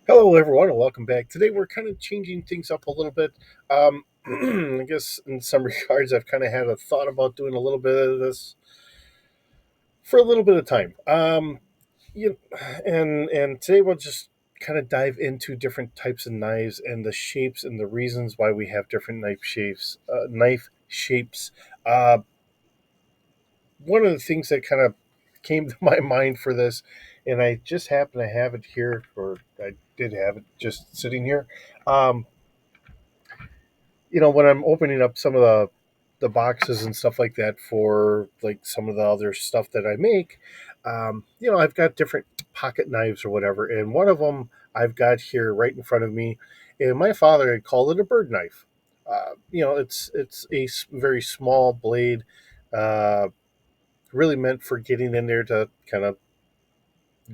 Hello, everyone, and welcome back. Today, we're kind of changing things up a little bit. I guess in some regards, I've kind of had a thought about doing a little bit of this for a little bit of time. And today we'll just kind of dive into different types of knives and the shapes and the reasons why we have different knife shapes. Uh, One of the things that kind of came to my mind for this, and I just happen to have it here, or I did have it just sitting here. Um, when I'm opening up some of the boxes and stuff like that for like some of the other stuff that I make, I've got different pocket knives or whatever, and one of them I've got here right in front of me, and my father had called it a bird knife. It's a very small blade, uh, really meant for getting in there to kind of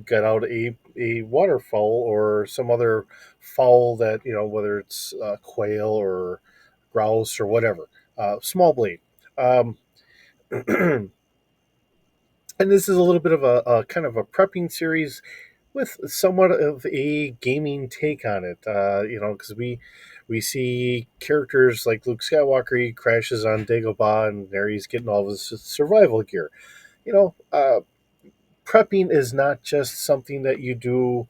get out a waterfowl or some other fowl that whether it's quail or grouse or whatever. Small blade. um, and this is a little bit of a kind of a prepping series with somewhat of a gaming take on it. Because we see characters like Luke Skywalker. He crashes on Dagobah, and there he's getting all of his survival gear. you know uh, Prepping is not just something that you do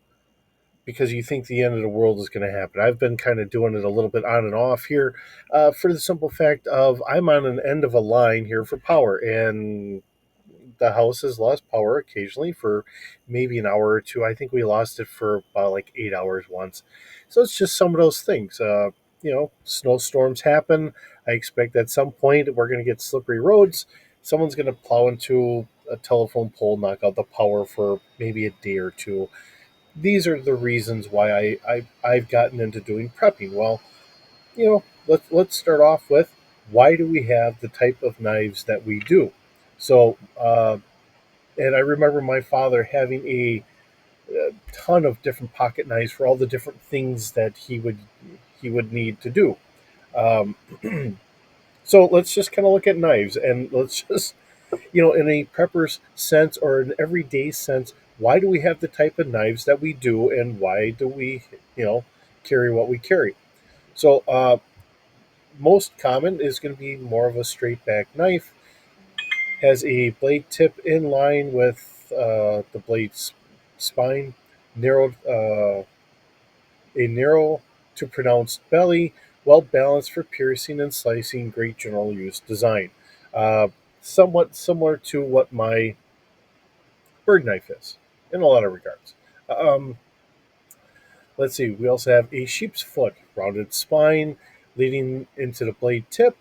because you think the end of the world is going to happen. I've been kind of doing it a little bit on and off here, for the simple fact of I'm on an end of a line here for power, and the house has lost power occasionally for maybe an hour or two. I think we lost it for about like 8 hours once. So it's just some of those things. Snowstorms happen. I expect at some point we're going to get slippery roads. Someone's going to plow into a telephone pole, knock out the power for maybe a day or two. These are the reasons why I've gotten into doing prepping. Well, let's start off with, why do we have the type of knives that we do? So, and I remember my father having a ton of different pocket knives for all the different things that he would need to do. Um, so let's just kind of look at knives, and let's just, in a prepper's sense or an everyday sense, why do we have the type of knives that we do, and why do we, you know, carry what we carry? So, most common is going to be more of a straight back knife, has a blade tip in line with the blade's spine, narrowed, a narrow to pronounced belly, well balanced for piercing and slicing, great general use design. Uh, Somewhat similar to what my bird knife is in a lot of regards. Um, let's see, we also have a sheep's foot, rounded spine leading into the blade tip,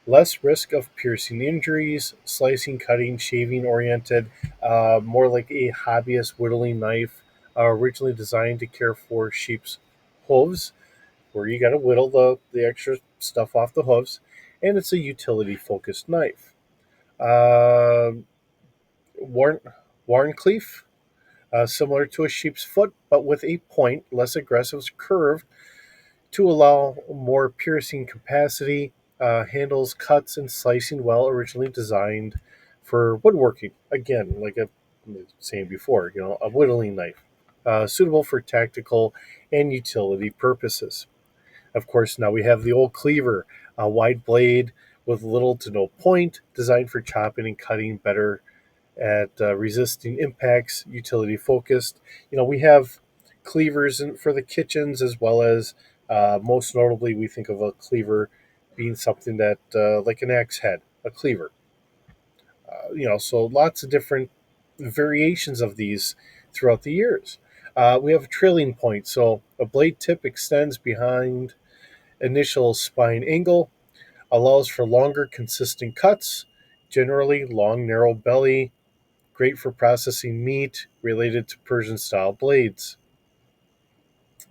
less risk of piercing injuries, slicing, cutting, shaving oriented, more like a hobbyist whittling knife, originally designed to care for sheep's hooves, where you got to whittle the extra stuff off the hooves, and it's a utility focused knife. Uh, Warn Warncleaf, similar to a sheep's foot, but with a point, less aggressive, curved to allow more piercing capacity. Handles cuts and slicing well, originally designed for woodworking. Again, like I was saying before, a whittling knife, suitable for tactical and utility purposes. Of course, now we have the old cleaver, a wide blade with little to no point, designed for chopping and cutting, better at resisting impacts, utility focused. We have cleavers for the kitchens, as well as, most notably, we think of a cleaver being something that, like an axe head, a cleaver. So lots of different variations of these throughout the years. We have a trailing point, so a blade tip extends behind initial spine angle, allows for longer, consistent cuts, generally long, narrow belly, great for processing meat related to Persian style blades.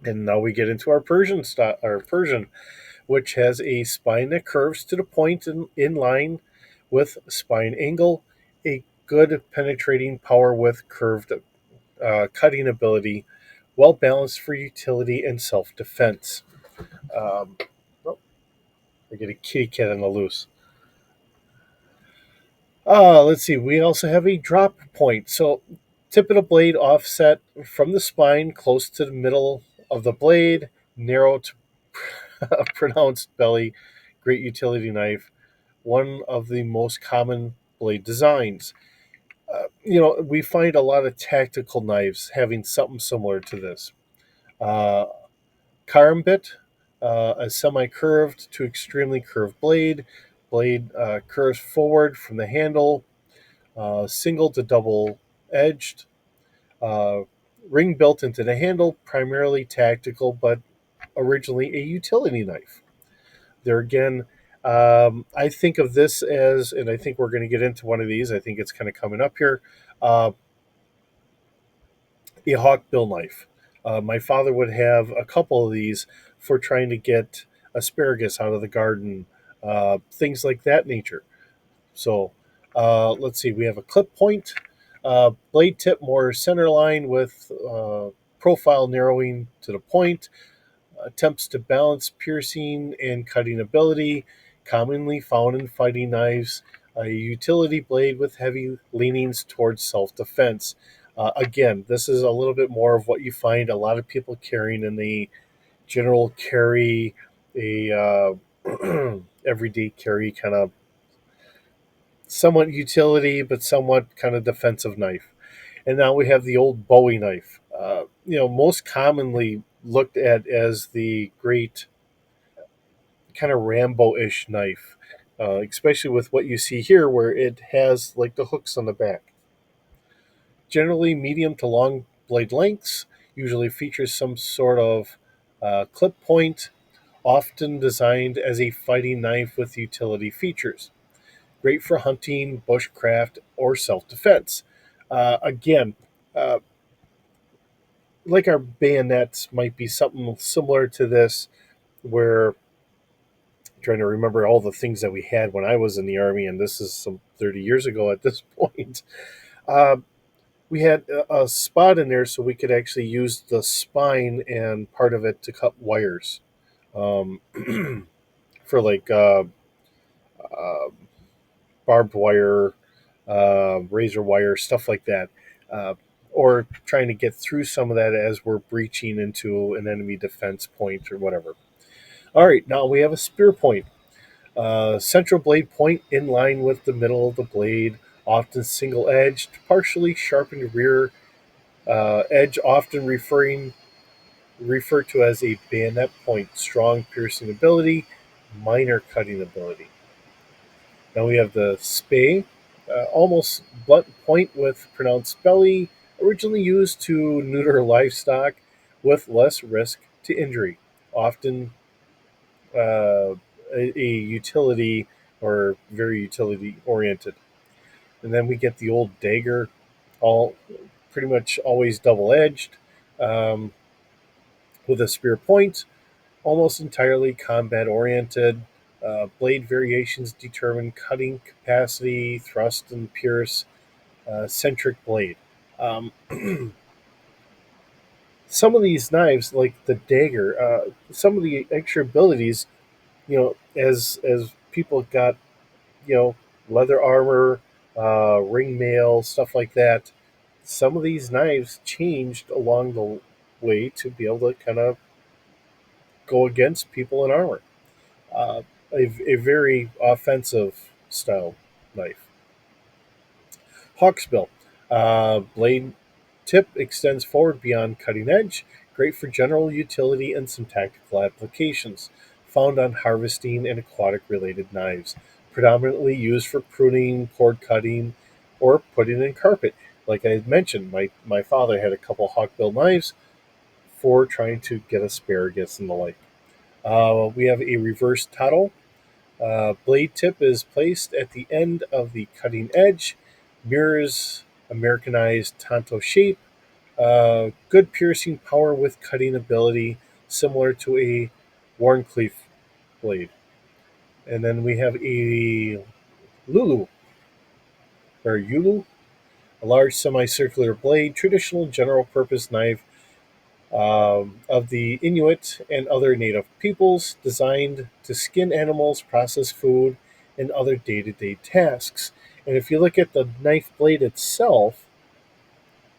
And now we get into our Persian style, our Persian, which has a spine that curves to the point in line with spine angle, a good penetrating power with curved cutting ability, well balanced for utility and self defense. Um, oh, I get a kitty cat on the loose. Let's see. We also have a drop point. So Tip of the blade offset from the spine, close to the middle of the blade, narrow to a pronounced belly, great utility knife, one of the most common blade designs. We find a lot of tactical knives having something similar to this. Uh, Karambit, a semi-curved to extremely curved blade. Blade curves forward from the handle, single to double edged. Uh, Ring built into the handle, primarily tactical, but originally a utility knife. There again, I think of this as, and I think we're going to get into one of these. I think it's kind of coming up here. Uh, a hawkbill knife. My father would have a couple of these for trying to get asparagus out of the garden, things like that nature. So let's see, we have a clip point, blade tip more center line with profile narrowing to the point, attempts to balance piercing and cutting ability, commonly found in fighting knives, a utility blade with heavy leanings towards self defense. Again, this is a little bit more of what you find a lot of people carrying in the general carry, a everyday carry kind of somewhat utility, but somewhat kind of defensive knife. And now we have the old Bowie knife. Most commonly looked at as the great kind of Rambo-ish knife, especially with what you see here, where it has like the hooks on the back. Generally, medium to long blade lengths. Usually features some sort of clip point, often designed as a fighting knife with utility features. Great for hunting, bushcraft, or self-defense. Again, uh, like our bayonets might be something similar to this, where trying to remember all the things that we had when I was in the army, and this is some 30 years ago at this point. Uh, we had a spot in there so we could actually use the spine and part of it to cut wires, um, for like uh, barbed wire, razor wire, stuff like that. Uh, or trying to get through some of that as we're breaching into an enemy defense point or whatever. All right, now we have a spear point. Central blade point in line with the middle of the blade, often single edged, partially sharpened rear edge, often referred to as a bayonet point, strong piercing ability, minor cutting ability. Now we have the spay, almost blunt point with pronounced belly, originally used to neuter livestock with less risk to injury, often a utility or very utility oriented. And then we get the old dagger, all pretty much always double edged, um, with a spear point, almost entirely combat oriented. Blade variations determine cutting capacity, thrust and pierce, centric blade. Um, some of these knives, like the dagger, some of the extra abilities, as people got, you know, leather armor, ring mail, stuff like that. Some of these knives changed along the way to be able to kind of go against people in armor. Uh, a very offensive style knife. Hawksbill. Blade tip extends forward beyond cutting edge. Great for general utility and some tactical applications. Found on harvesting and aquatic related knives. Predominantly used for pruning, cord cutting, or putting in carpet. Like I had mentioned, my father had a couple hawkbill knives for trying to get asparagus and the like. We have a reverse tattle. Blade tip is placed at the end of the cutting edge, mirrors Americanized tanto shape, good piercing power with cutting ability, similar to a Warncliffe blade. And then we have a Lulu, or Yulu, a large semicircular blade, traditional general purpose knife of the Inuit and other native peoples, designed to skin animals, process food, and other day to day tasks. And if you look at the knife blade itself,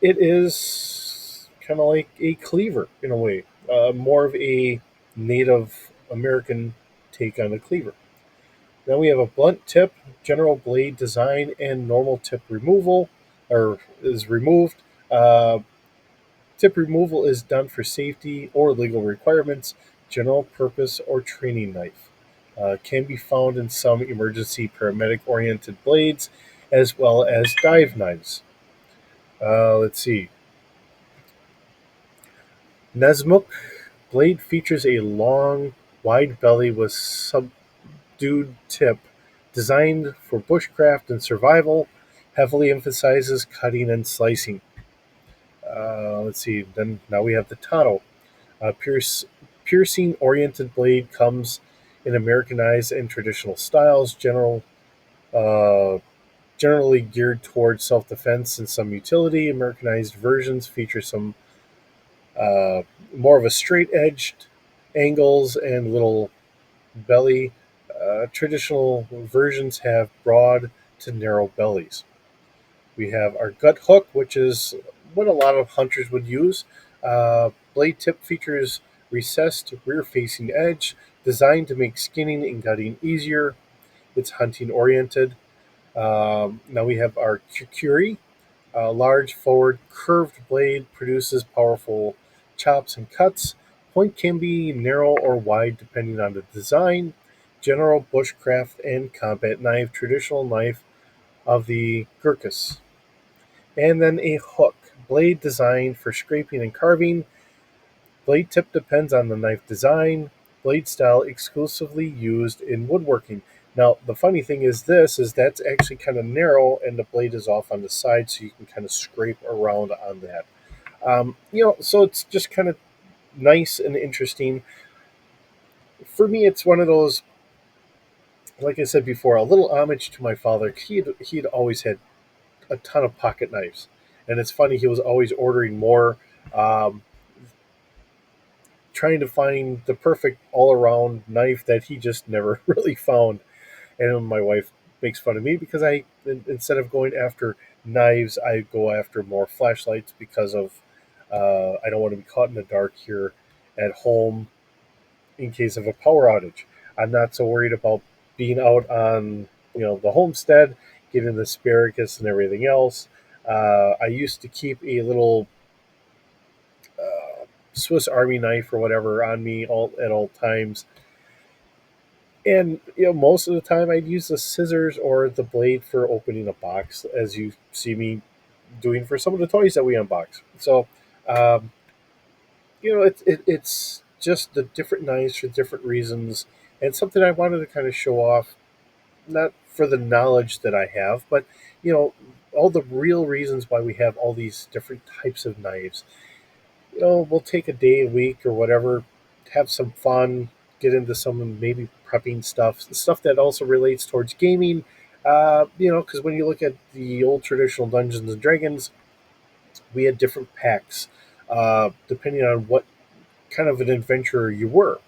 It is kind of like a cleaver in a way, more of a Native American take on a cleaver. Then we have a blunt tip, general blade design, and normal tip removal, or is removed. Uh, Tip removal is done for safety or legal requirements, general purpose, or training knife. Can be found in some emergency paramedic oriented blades as well as dive knives. Let's see. Nesmuk blade features a long, wide belly with subdued tip, designed for bushcraft and survival, heavily emphasizes cutting and slicing. Let's see. Then now we have the Tano. Piercing oriented blade comes in Americanized and traditional styles, uh, generally geared towards self defense and some utility. Americanized versions feature some uh, more of a straight edged angles and little belly. Traditional versions have broad to narrow bellies. We have our gut hook, which is what a lot of hunters would use. Blade tip features recessed rear facing edge, designed to make skinning and cutting easier. It's hunting oriented. Now we have our Kukuri. A large forward curved blade produces powerful chops and cuts. Point can be narrow or wide depending on the design. General bushcraft and combat knife, traditional knife of the Gurkhas. And then a hook, blade designed for scraping and carving. Blade tip depends on the knife design. Blade style exclusively used in woodworking. Now, the funny thing is this is that's actually kind of narrow and the blade is off on the side so you can kind of scrape around on that. So it's just kind of nice and interesting. For me, it's one of those, like I said before, a little homage to my father. He'd always had a ton of pocket knives. And it's funny, he was always ordering more. Um, Trying to find the perfect all around knife that he just never really found. And my wife makes fun of me because instead of going after knives, I go after more flashlights because of I don't want to be caught in the dark here at home in case of a power outage. I'm not so worried about being out on the homestead, getting the asparagus and everything else. I used to keep a little Swiss Army knife or whatever on me all at all times. And most of the time I'd use the scissors or the blade for opening a box, as you see me doing for some of the toys that we unbox. So, um, it's just the different knives for different reasons, and something I wanted to kind of show off, not for the knowledge that I have, but you know, all the real reasons why we have all these different types of knives. We'll take a day, a week, or whatever, have some fun, get into some maybe prepping stuff that also relates towards gaming. Because when you look at the old traditional Dungeons and Dragons, we had different packs depending on what kind of an adventurer you were.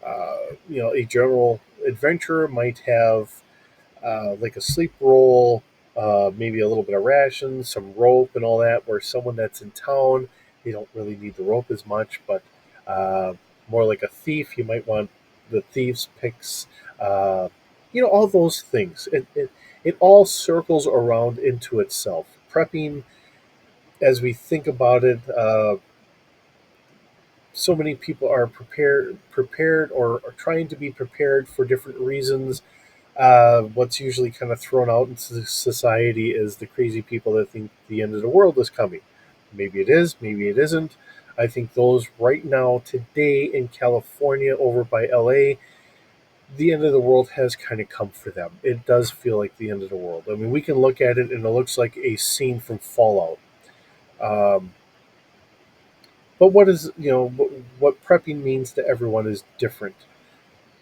A general adventurer might have like a sleep roll, maybe a little bit of rations, some rope, and all that. Where someone that's in town, they don't really need the rope as much, but uh, more like a thief, you might want the thieves' picks. All those things. It all circles around into itself. Prepping, as we think about it, so many people are prepared, or trying to be prepared for different reasons. What's usually kind of thrown out into society is the crazy people that think the end of the world is coming. Maybe it is, maybe it isn't. I think those right now, today in California, over by LA, the end of the world has kind of come for them. It does feel like the end of the world. I mean, we can look at it and it looks like a scene from Fallout. Um, but what prepping means to everyone is different.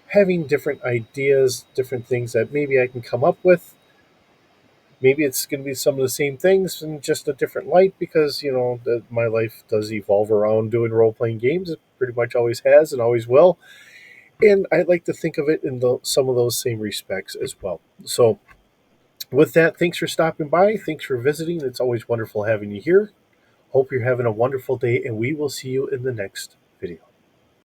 Having different ideas, different things that maybe I can come up with. Maybe it's going to be some of the same things in just a different light because my life does evolve around doing role playing games. It pretty much always has and always will, and I like to think of it in some of those same respects as well. So, with that, thanks for stopping by. Thanks for visiting. It's always wonderful having you here. Hope you're having a wonderful day, and we will see you in the next video.